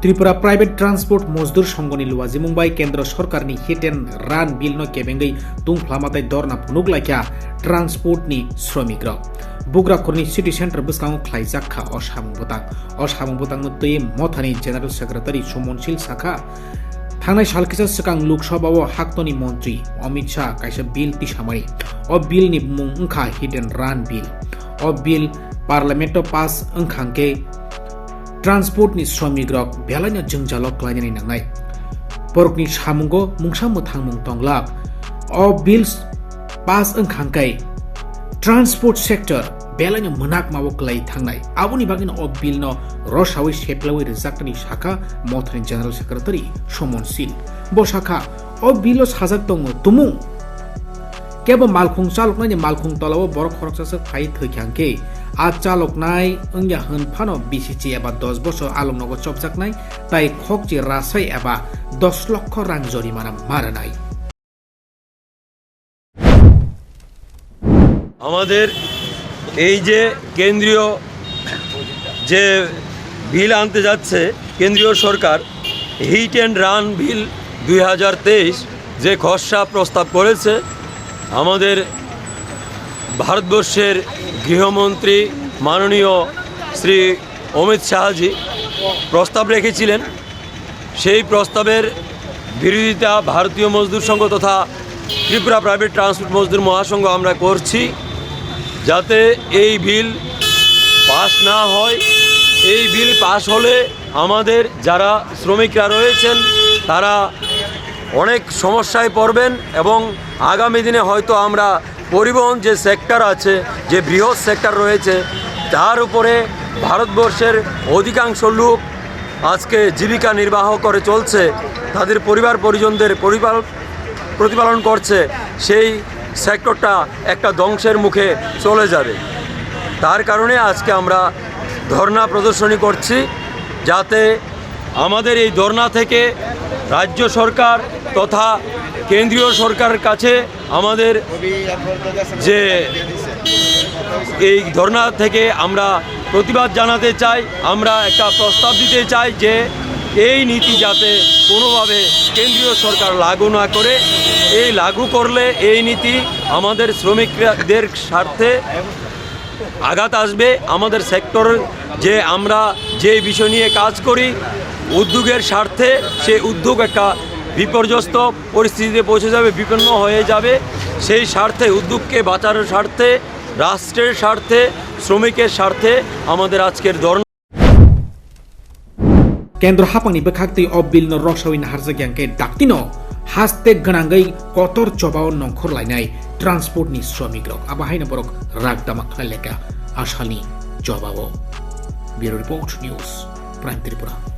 Tripura private transport मजदूर संघनि लुवाजी मुंबाई केंद्र सरकारनि हिट एंड रान बिल न केबेंगै तुंफ्लामाताय दरना फुनुगलायखा ट्रांसपोर्टनि श्रमिक बुग्राखरनि सिटी सेंटर बस्कांग ख्लाइजाखा असामुबतां तै मथानि जनरल सेक्रेटारि सुमनशील साखा थांनाय सालखिसा सिगां लोकसभाव हाक्तनि मंत्री अमित शाह कायसा बिल तिसामारि बिलनि मुं ओंखा hit and run bill bill पार्लियामेंटआव पास ओंखांके ट्रांसपोर्टनि श्रमिक रक बेलायनो जोंजाल क्लायनानै नांनाय बरकनि सामुंगो मुंसा मोथां मुं तंला बिल पास ओंखांकै ट्रांसपोर्ट सेक्टर बेलायनो मोनाक मावो क्लाय थांनाय आबुनि बागैनो बिलनो रसावै सेप्लावै रिजाक्टनि शाखा मथानि जनरल सेक्रेटारि सुमनशील बसाखा बिलो साजाक दङ तुमुं केबो मालखुं चालकनाय मालखुं तलाव बर खरकसासो फाइ थैखांके आ चालकनाय ओंया होनफानो बिसिसि एबा 10 बছর आलमनगो चपजाकनाय ताई खकजे रासाय एबा 10 লক্ষ रां जरिमाना मारानाय আমাদের এই যে কেন্দ্রীয় যে বিল আনতে যাচ্ছে কেন্দ্রীয় সরকার হিট এন্ড রান বিল 2023 যে খসড়া প্রস্তাব করেছে আমাদের ভারতবর্ষের গৃহমন্ত্রী মাননীয় শ্রী অমিত শাহজি প্রস্তাব রেখেছিলেন সেই প্রস্তাবের বিরোধিতা ভারতীয় মজদুর সংঘ তথা ত্রিপুরা প্রাইভেট ট্রান্সপোর্ট মজদুর মহাসংঘ আমরা করছি যাতে এই বিল পাস না হয় এই বিল পাস হলে আমাদের যারা শ্রমিকরা রয়েছেন তারা অনেক সমস্যায় পড়বেন এবং আগামী দিনে হয়তো আমরা পরিবহন যে সেক্টর আছে যে বৃহৎ সেক্টর রয়েছে তার উপরে ভারতবর্ষের অধিকাংশ লোক আজকে জীবিকা নির্বাহ করে চলছে তাদের পরিবার পরিজনদের প্রতিপালন করছে সেই সেক্টরটা একটা ধ্বংসের মুখে চলে যাবে তার কারণে আজকে আমরা ধর্ণা প্রদর্শনী করছি যাতে আমাদের এই ধর্ণা থেকে রাজ্য সরকার তথা কেন্দ্রীয় সরকারের কাছে আমাদের যে এই ধর্ণা থেকে আমরা প্রতিবাদ জানাতে চাই আমরা একটা প্রস্তাব দিতে চাই যে এই নীতি যাতে কোনোভাবে কেন্দ্রীয় সরকার লাগু না করে এই লাগু করলে এই নীতি আমাদের শ্রমিকদের স্বার্থে আঘাত আসবে আমাদের সেক্টর যে আমরা যে বিষয় নিয়ে কাজ করি উদ্যোগের স্বার্থে সেই উদ্যোগ একটা বিপর্যস্ত পরিস্থিতিতে পৌঁছে যাবে বিপন্ন হয়ে যাবে সেই স্বার্থে উদ্যোগকে বাঁচানোর স্বার্থে রাষ্ট্রের স্বার্থে শ্রমিকের স্বার্থে আমাদের আজকের ধর্ণা केंद्र हापांनि बखाक्ति बिलनो रसावैनो हारजाग्यांके दाक्तिनो हास्ते गनांगै कतर चबाव नंखरलायनाय ट्रांसपोर्टनि श्रमिक रक आबाहायनो बरक रागदामा खालायलेका आसालनि जबाव bureau report news prime Tripura.